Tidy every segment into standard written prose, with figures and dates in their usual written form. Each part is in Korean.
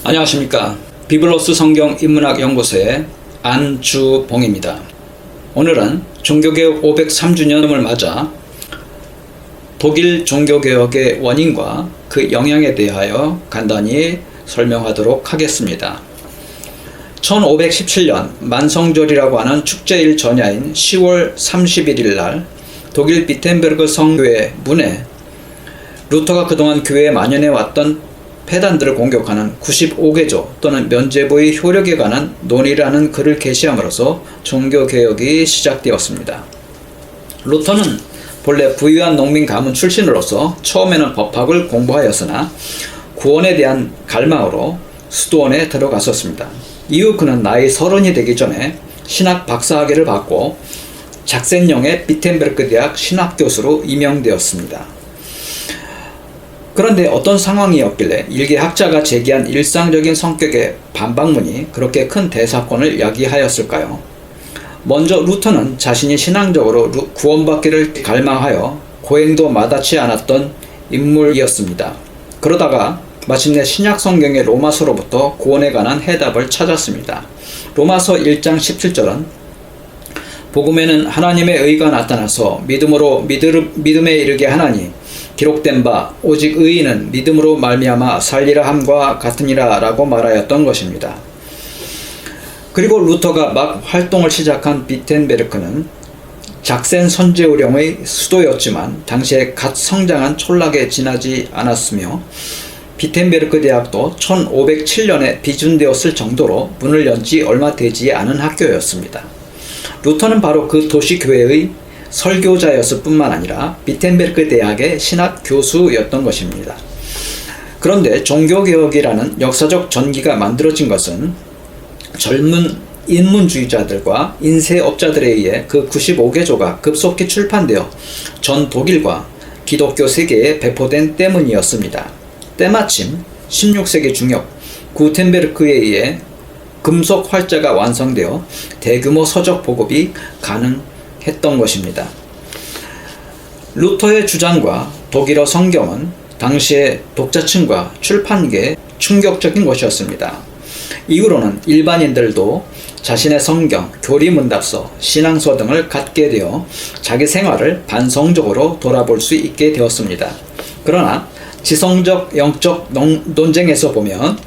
안녕하십니까. 비블로스 성경 인문학 연구소의 안주봉입니다. 오늘은 종교개혁 503주년을 맞아 독일 종교개혁의 원인과 그 영향에 대하여 간단히 설명하도록 하겠습니다. 1517년 만성절이라고 하는 축제일 전야인 10월 31일 날 독일 비텐베르그 성교회 문에 루터가 그동안 교회에 만연해 왔던 폐단들을 공격하는 95개조 또는 면죄부의 효력에 관한 논의라는 글을 게시함으로써 종교개혁이 시작되었습니다. 루터는 본래 부유한 농민 가문 출신으로서 처음에는 법학을 공부하였으나 구원에 대한 갈망으로 수도원에 들어갔었습니다. 이후 그는 나이 30이 되기 전에 신학 박사학위를 받고 작센령의 비텐베르크 대학 신학교수로 임명되었습니다. 그런데 어떤 상황이었길래 일개 학자가 제기한 일상적인 성격의 반박문이 그렇게 큰 대사건을 야기하였을까요? 먼저 루터는 자신이 신앙적으로 구원받기를 갈망하여 고행도 마다치 않았던 인물이었습니다. 그러다가 마침내 신약 성경의 로마서로부터 구원에 관한 해답을 찾았습니다. 로마서 1장 17절은 복음에는 하나님의 의가 나타나서 믿음에 이르게 하나니 기록된 바 오직 의인은 믿음으로 말미암아 살리라 함과 같으니라 라고 말하였던 것입니다. 그리고 루터가 막 활동을 시작한 비텐베르크는 작센 선제우령의 수도였지만 당시에 갓 성장한 촌락에 지나지 않았으며 비텐베르크 대학도 1507년에 비준되었을 정도로 문을 연 지 얼마 되지 않은 학교였습니다. 루터는 바로 그 도시교회의 설교자였을 뿐만 아니라 비텐베르크 대학의 신학 교수였던 것입니다. 그런데 종교개혁이라는 역사적 전기가 만들어진 것은 젊은 인문주의자들과 인쇄업자들에 의해 그 95개조가 급속히 출판되어 전 독일과 기독교 세계에 배포된 때문이었습니다. 때마침 16세기 중엽 구텐베르크에 의해 금속 활자가 완성되어 대규모 서적 보급이 가능했던 것입니다. 루터의 주장과 독일어 성경은 당시의 독자층과 출판계에 충격적인 것이었습니다. 이후로는 일반인들도 자신의 성경, 교리문답서, 신앙서 등을 갖게 되어 자기 생활을 반성적으로 돌아볼 수 있게 되었습니다. 그러나 지성적, 영적 논쟁에서 보면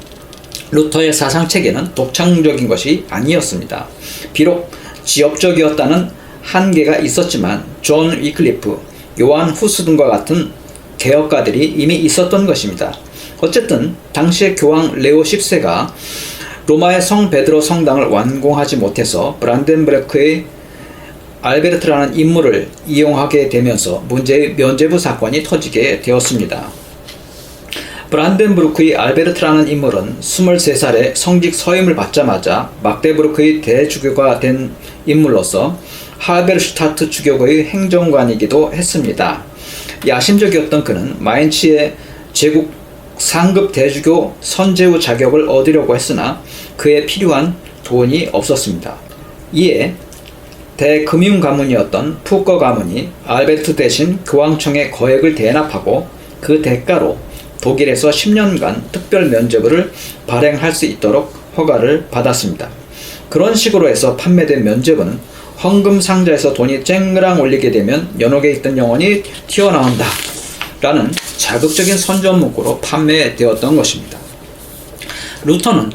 루터의 사상체계는 독창적인 것이 아니었습니다. 비록 지엽적이었다는 한계가 있었지만 존 위클리프, 요한 후스 등과 같은 개혁가들이 이미 있었던 것입니다. 어쨌든 당시의 교황 레오 10세가 로마의 성 베드로 성당을 완공하지 못해서 브란덴부르크의 알베르트라는 인물을 이용하게 되면서 문제의 면죄부 사건이 터지게 되었습니다. 브란덴부르크의 알베르트라는 인물은 23살에 성직 서임을 받자마자 막데부르크의 대주교가 된 인물로서 할베르슈타트 주교의 행정관이기도 했습니다. 야심적이었던 그는 마인츠의 제국 상급 대주교 선제후 자격을 얻으려고 했으나 그에 필요한 돈이 없었습니다. 이에 대금융가문이었던 푸커 가문이 알베르트 대신 교황청에 거액을 대납하고 그 대가로 독일에서 10년간 특별 면죄부를 발행할 수 있도록 허가를 받았습니다. 그런 식으로 해서 판매된 면죄부는 헌금 상자에서 돈이 쨍그랑 올리게 되면 연옥에 있던 영혼이 튀어나온다 라는 자극적인 선전 문구로 판매되었던 것입니다. 루터는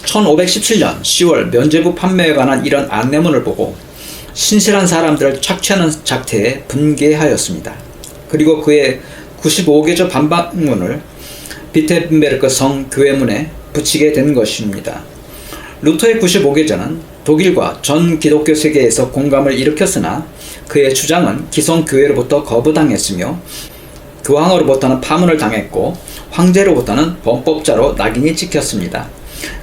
1517년 10월 면죄부 판매에 관한 이런 안내문을 보고 신실한 사람들을 착취하는 작태에 분개하였습니다. 그리고 그의 95개조 반박문을 비텐베르크 성 교회문에 붙이게 된 것입니다. 루터의 95개조는 독일과 전 기독교 세계에서 공감을 일으켰으나 그의 주장은 기성 교회로부터 거부당했으며 교황으로부터는 파문을 당했고 황제로부터는 범법자로 낙인이 찍혔습니다.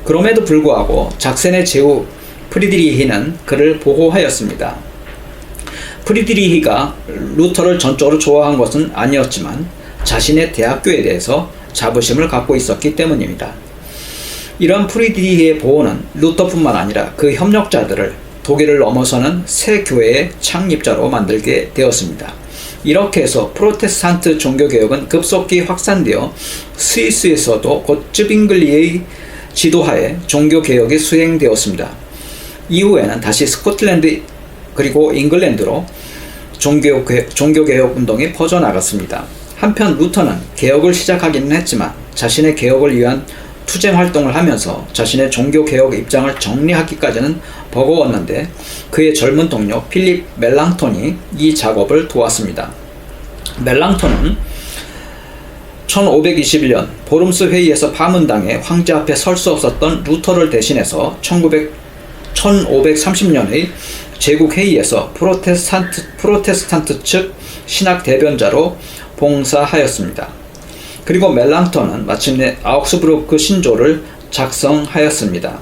그럼에도 불구하고 작센의 제후 프리드리히는 그를 보호하였습니다. 프리드리히가 루터를 전적으로 좋아한 것은 아니었지만 자신의 대학교에 대해서 자부심을 갖고 있었기 때문입니다. 이런 프리드리히의 보호는 루터뿐만 아니라 그 협력자들을 독일을 넘어서는 새 교회의 창립자로 만들게 되었습니다. 이렇게 해서 프로테스탄트 종교개혁은 급속히 확산되어 스위스에서도 곧 쯔빙글리의 지도하에 종교개혁이 수행되었습니다. 이후에는 다시 스코틀랜드 그리고 잉글랜드로 종교개혁 운동이 퍼져나갔습니다. 한편 루터는 개혁을 시작하기는 했지만 자신의 개혁을 위한 투쟁 활동을 하면서 자신의 종교개혁 입장을 정리하기까지는 버거웠는데 그의 젊은 동료 필립 멜랑톤이 이 작업을 도왔습니다. 멜랑톤은 1521년 보름스 회의에서 파문당해 황제 앞에 설 수 없었던 루터를 대신해서 1530년의 제국 회의에서 프로테스탄트 측 신학 대변자로 봉사하였습니다. 그리고 멜랑톤은 마침내 아우크스부르크 신조를 작성하였습니다.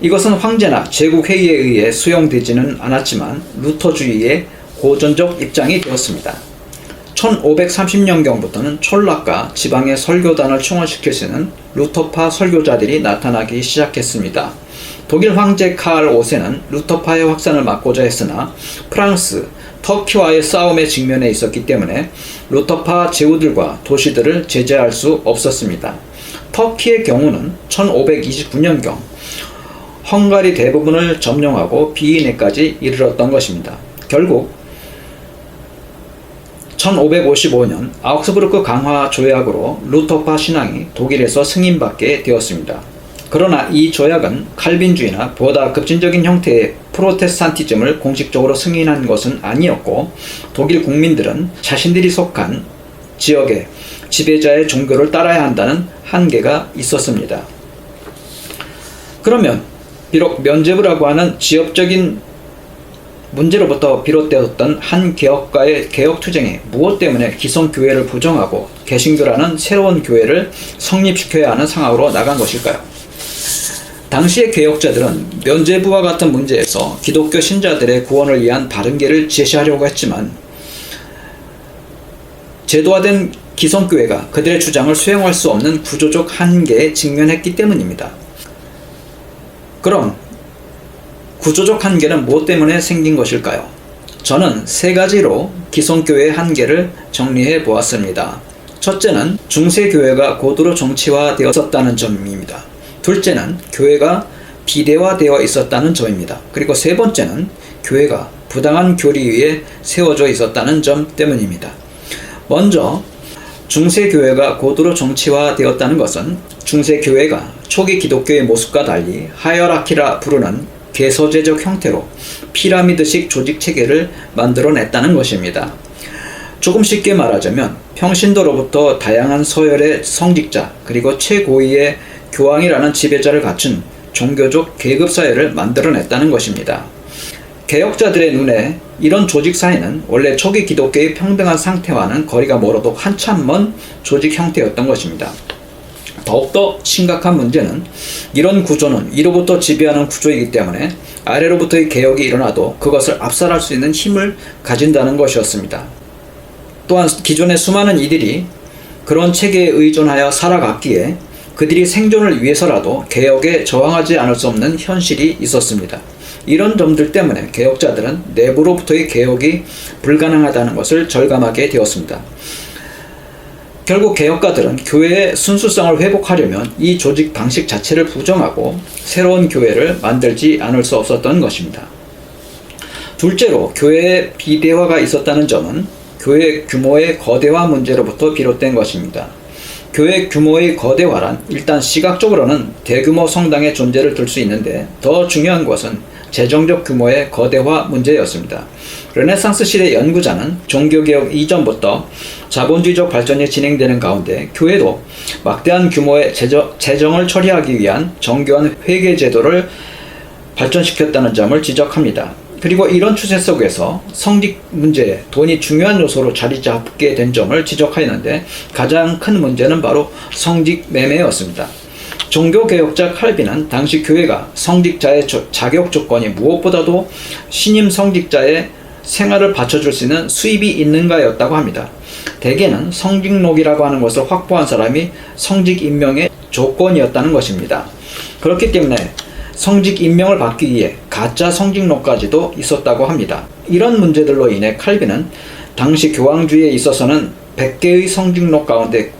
이것은 황제나 제국 회의에 의해 수용되지는 않았지만 루터주의의 고전적 입장이 되었습니다. 1530년경부터는 촌락과 지방의 설교단을 충원시킬 수 있는 루터파 설교자들이 나타나기 시작했습니다. 독일 황제 카를 5세는 루터파의 확산을 막고자 했으나 프랑스, 터키와의 싸움에 직면해 있었기 때문에 루터파 제후들과 도시들을 제재할 수 없었습니다. 터키의 경우는 1529년경 헝가리 대부분을 점령하고 비인에까지 이르렀던 것입니다. 결국 1555년 아우크스부르크 강화 조약으로 루터파 신앙이 독일에서 승인받게 되었습니다. 그러나 이 조약은 칼빈주의나 보다 급진적인 형태의 프로테스탄티즘을 공식적으로 승인한 것은 아니었고 독일 국민들은 자신들이 속한 지역의 지배자의 종교를 따라야 한다는 한계가 있었습니다. 그러면 비록 면죄부라고 하는 지역적인 문제로부터 비롯되었던 한 개혁가의 개혁 투쟁이 무엇 때문에 기성 교회를 부정하고 개신교라는 새로운 교회를 성립시켜야 하는 상황으로 나간 것일까요? 당시의 개혁자들은 면죄부와 같은 문제에서 기독교 신자들의 구원을 위한 바른길을 제시하려고 했지만 제도화된 기성교회가 그들의 주장을 수용할 수 없는 구조적 한계에 직면했기 때문입니다. 그럼 구조적 한계는 무엇 때문에 생긴 것일까요? 저는 세 가지로 기성교회의 한계를 정리해 보았습니다. 첫째는 중세교회가 고도로 정치화되었었다는 점입니다. 둘째는 교회가 비대화되어 있었다는 점입니다. 그리고 세 번째는 교회가 부당한 교리 위에 세워져 있었다는 점 때문입니다. 먼저 중세교회가 고도로 정치화되었다는 것은 중세교회가 초기 기독교의 모습과 달리 하이어라키라 부르는 계서제적 형태로 피라미드식 조직체계를 만들어냈다는 것입니다. 조금 쉽게 말하자면 평신도로부터 다양한 서열의 성직자 그리고 최고위의 교황이라는 지배자를 갖춘 종교적 계급사회를 만들어냈다는 것입니다. 개혁자들의 눈에 이런 조직사회는 원래 초기 기독교의 평등한 상태와는 거리가 멀어도 한참 먼 조직 형태였던 것입니다. 더욱더 심각한 문제는 이런 구조는 위로부터 지배하는 구조이기 때문에 아래로부터의 개혁이 일어나도 그것을 압살할 수 있는 힘을 가진다는 것이었습니다. 또한 기존의 수많은 이들이 그런 체계에 의존하여 살아갔기에 그들이 생존을 위해서라도 개혁에 저항하지 않을 수 없는 현실이 있었습니다. 이런 점들 때문에 개혁자들은 내부로부터의 개혁이 불가능하다는 것을 절감하게 되었습니다. 결국 개혁가들은 교회의 순수성을 회복하려면 이 조직 방식 자체를 부정하고 새로운 교회를 만들지 않을 수 없었던 것입니다. 둘째로 교회의 비대화가 있었다는 점은 교회 규모의 거대화 문제로부터 비롯된 것입니다. 교회 규모의 거대화란 일단 시각적으로는 대규모 성당의 존재를 들 수 있는데 더 중요한 것은 재정적 규모의 거대화 문제였습니다. 르네상스 시대 연구자는 종교개혁 이전부터 자본주의적 발전이 진행되는 가운데 교회도 막대한 규모의 재정을 처리하기 위한 정교한 회계제도를 발전시켰다는 점을 지적합니다. 그리고 이런 추세 속에서 성직 문제에 돈이 중요한 요소로 자리 잡게 된 점을 지적하였는데 가장 큰 문제는 바로 성직 매매였습니다. 종교개혁자 칼빈은 당시 교회가 성직자의 자격 조건이 무엇보다도 신임 성직자의 생활을 받쳐줄 수 있는 수입이 있는가였다고 합니다. 대개는 성직록이라고 하는 것을 확보한 사람이 성직 임명의 조건이었다는 것입니다. 그렇기 때문에 성직 임명을 받기 위해 가짜 성직록까지도 있었다고 합니다. 이런 문제들로 인해 칼빈은 당시 교황주의에 있어서는 100개의 성직록 가운데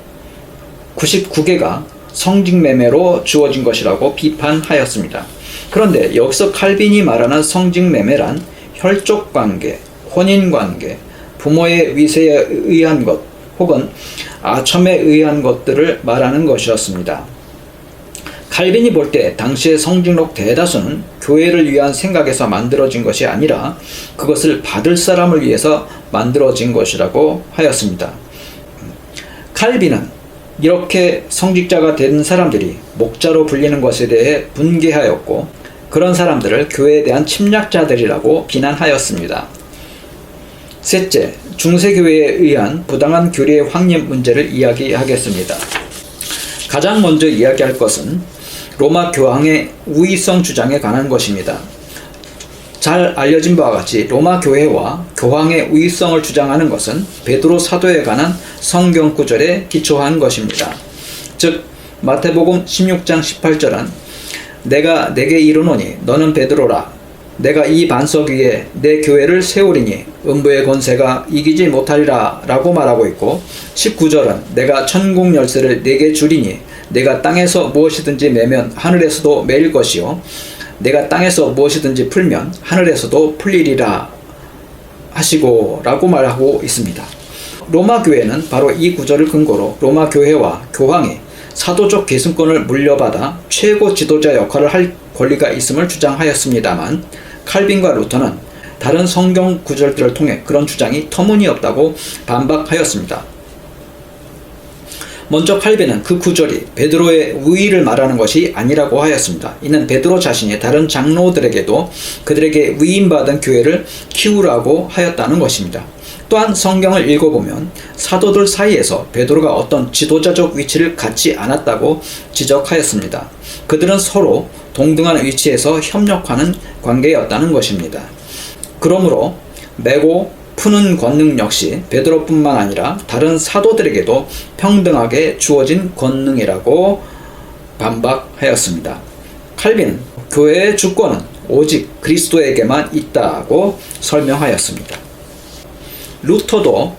99개가 성직매매로 주어진 것이라고 비판하였습니다. 그런데 여기서 칼빈이 말하는 성직매매란 혈족관계, 혼인관계, 부모의 위세에 의한 것 혹은 아첨에 의한 것들을 말하는 것이었습니다. 칼빈이 볼 때 당시의 성직록 대다수는 교회를 위한 생각에서 만들어진 것이 아니라 그것을 받을 사람을 위해서 만들어진 것이라고 하였습니다. 칼빈은 이렇게 성직자가 된 사람들이 목자로 불리는 것에 대해 분개하였고 그런 사람들을 교회에 대한 침략자들이라고 비난하였습니다. 셋째, 중세교회에 의한 부당한 교리의 확립 문제를 이야기하겠습니다. 가장 먼저 이야기할 것은 로마 교황의 우위성 주장에 관한 것입니다. 잘 알려진 바와 같이 로마 교회와 교황의 우위성을 주장하는 것은 베드로 사도에 관한 성경 구절에 기초한 것입니다. 즉 마태복음 16장 18절은 내가 내게 이르노니 너는 베드로라 내가 이 반석 위에 내 교회를 세우리니 음부의 권세가 이기지 못하리라 라고 말하고 있고 19절은 내가 천국 열쇠를 내게 주리니 내가 땅에서 무엇이든지 매면 하늘에서도 매일 것이요 내가 땅에서 무엇이든지 풀면 하늘에서도 풀리리라 하시고 라고 말하고 있습니다. 로마 교회는 바로 이 구절을 근거로 로마 교회와 교황이 사도적 계승권을 물려받아 최고 지도자 역할을 할 권리가 있음을 주장하였습니다만 칼빈과 루터는 다른 성경 구절들을 통해 그런 주장이 터무니없다고 반박하였습니다. 먼저 칼빈은 그 구절이 베드로의 우위를 말하는 것이 아니라고 하였습니다. 이는 베드로 자신이 다른 장로들에게도 그들에게 위임받은 교회를 키우라고 하였다는 것입니다. 또한 성경을 읽어보면 사도들 사이에서 베드로가 어떤 지도자적 위치를 갖지 않았다고 지적하였습니다. 그들은 서로 동등한 위치에서 협력하는 관계였다는 것입니다. 그러므로 메고 푸는 권능 역시 베드로뿐만 아니라 다른 사도들에게도 평등하게 주어진 권능이라고 반박하였습니다. 칼빈은 교회의 주권은 오직 그리스도에게만 있다고 설명하였습니다. 루터도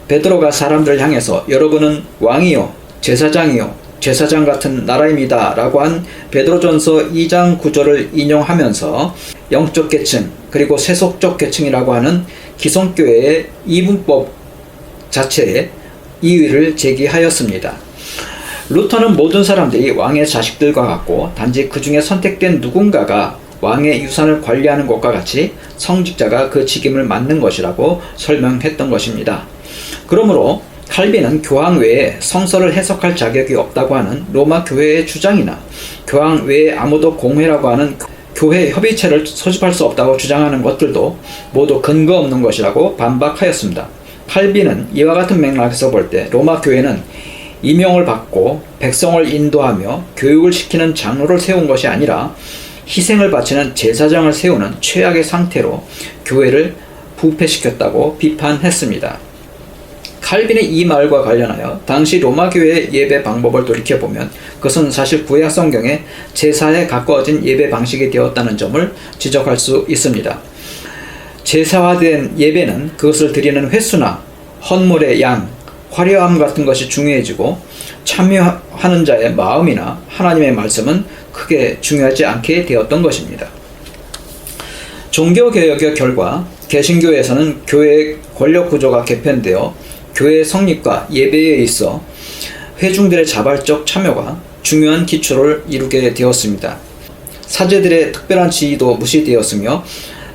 베드로가 사람들을 향해서 여러분은 왕이요 제사장이요 제사장 같은 나라입니다 라고 한 베드로전서 2장 9절을 인용하면서 영적 계층 그리고 세속적 계층이라고 하는 기성교회의 이분법 자체에 이의를 제기하였습니다. 루터는 모든 사람들이 왕의 자식들과 같고 단지 그 중에 선택된 누군가가 왕의 유산을 관리하는 것과 같이 성직자가 그 직임을 맡는 것이라고 설명했던 것입니다. 그러므로 칼빈은 교황 외에 성서를 해석할 자격이 없다고 하는 로마 교회의 주장이나 교황 외에 아무도 공회라고 하는 교회 협의체를 소집할 수 없다고 주장하는 것들도 모두 근거 없는 것이라고 반박하였습니다. 칼빈은 이와 같은 맥락에서 볼 때 로마 교회는 임용을 받고 백성을 인도하며 교육을 시키는 장로를 세운 것이 아니라 희생을 바치는 제사장을 세우는 최악의 상태로 교회를 부패시켰다고 비판했습니다. 칼빈의 이 말과 관련하여 당시 로마 교회의 예배 방법을 돌이켜보면 그것은 사실 구약 성경의 제사에 가까워진 예배 방식이 되었다는 점을 지적할 수 있습니다. 제사화된 예배는 그것을 드리는 횟수나 헌물의 양, 화려함 같은 것이 중요해지고 참여하는 자의 마음이나 하나님의 말씀은 크게 중요하지 않게 되었던 것입니다. 종교개혁의 결과 개신교에서는 교회의 권력구조가 개편되어 교회의 성립과 예배에 있어 회중들의 자발적 참여가 중요한 기초를 이루게 되었습니다. 사제들의 특별한 지위도 무시되었으며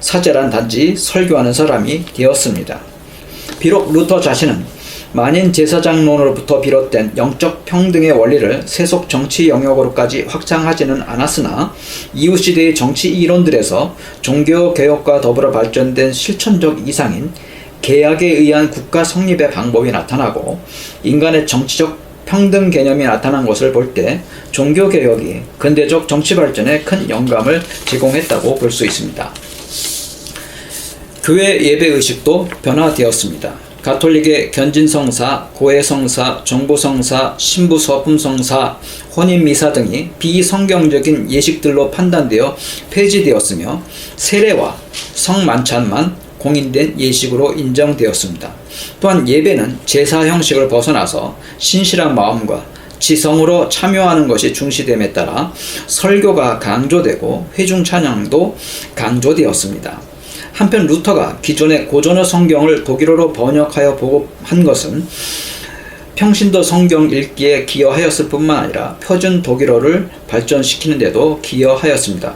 사제란 단지 설교하는 사람이 되었습니다. 비록 루터 자신은 만인 제사장론으로부터 비롯된 영적 평등의 원리를 세속 정치 영역으로까지 확장하지는 않았으나 이후 시대의 정치 이론들에서 종교개혁과 더불어 발전된 실천적 이상인 계약에 의한 국가 성립의 방법이 나타나고 인간의 정치적 평등 개념이 나타난 것을 볼 때 종교개혁이 근대적 정치 발전에 큰 영감을 제공했다고 볼 수 있습니다. 교회 예배의식도 변화되었습니다. 가톨릭의 견진성사, 고해성사, 정보성사, 신부서품성사, 혼인미사 등이 비성경적인 예식들로 판단되어 폐지되었으며 세례와 성만찬만 공인된 예식으로 인정되었습니다. 또한 예배는 제사 형식을 벗어나서 신실한 마음과 지성으로 참여하는 것이 중시됨에 따라 설교가 강조되고 회중 찬양도 강조되었습니다. 한편 루터가 기존의 고전어 성경을 독일어로 번역하여 보급한 것은 평신도 성경 읽기에 기여하였을 뿐만 아니라 표준 독일어를 발전시키는 데도 기여하였습니다.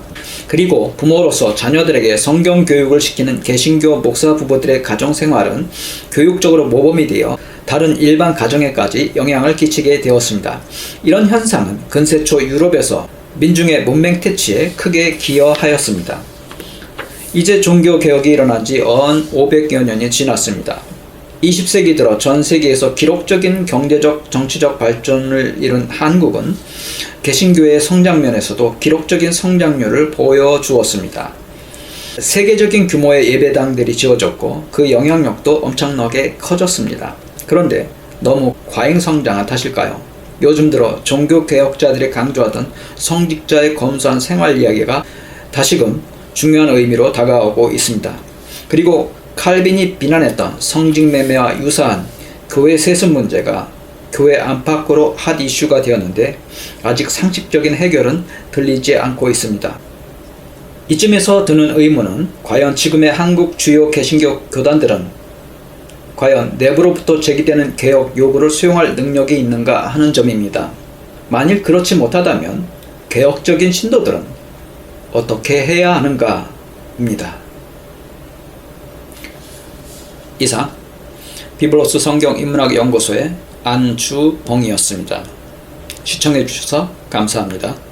그리고 부모로서 자녀들에게 성경 교육을 시키는 개신교 목사 부부들의 가정 생활은 교육적으로 모범이 되어 다른 일반 가정에까지 영향을 끼치게 되었습니다. 이런 현상은 근세 초 유럽에서 민중의 문맹 퇴치에 크게 기여하였습니다. 이제 종교개혁이 일어난 지 언 500여 년이 지났습니다. 20세기 들어 전 세계에서 기록적인 경제적, 정치적 발전을 이룬 한국은 개신교의 성장면에서도 기록적인 성장률을 보여주었습니다. 세계적인 규모의 예배당들이 지어졌고 그 영향력도 엄청나게 커졌습니다. 그런데 너무 과잉성장한 탓일까요? 요즘 들어 종교개혁자들이 강조하던 성직자의 검소한 생활 이야기가 다시금 중요한 의미로 다가오고 있습니다. 그리고 칼빈이 비난했던 성직매매와 유사한 교회 세습 문제가 교회 안팎으로 핫 이슈가 되었는데 아직 상식적인 해결은 들리지 않고 있습니다. 이쯤에서 드는 의문은 과연 지금의 한국 주요 개신교 교단들은 과연 내부로부터 제기되는 개혁 요구를 수용할 능력이 있는가 하는 점입니다. 만일 그렇지 못하다면 개혁적인 신도들은 어떻게 해야 하는가입니다. 이상 비블로스 성경 인문학 연구소의 안주봉이었습니다. 시청해 주셔서 감사합니다.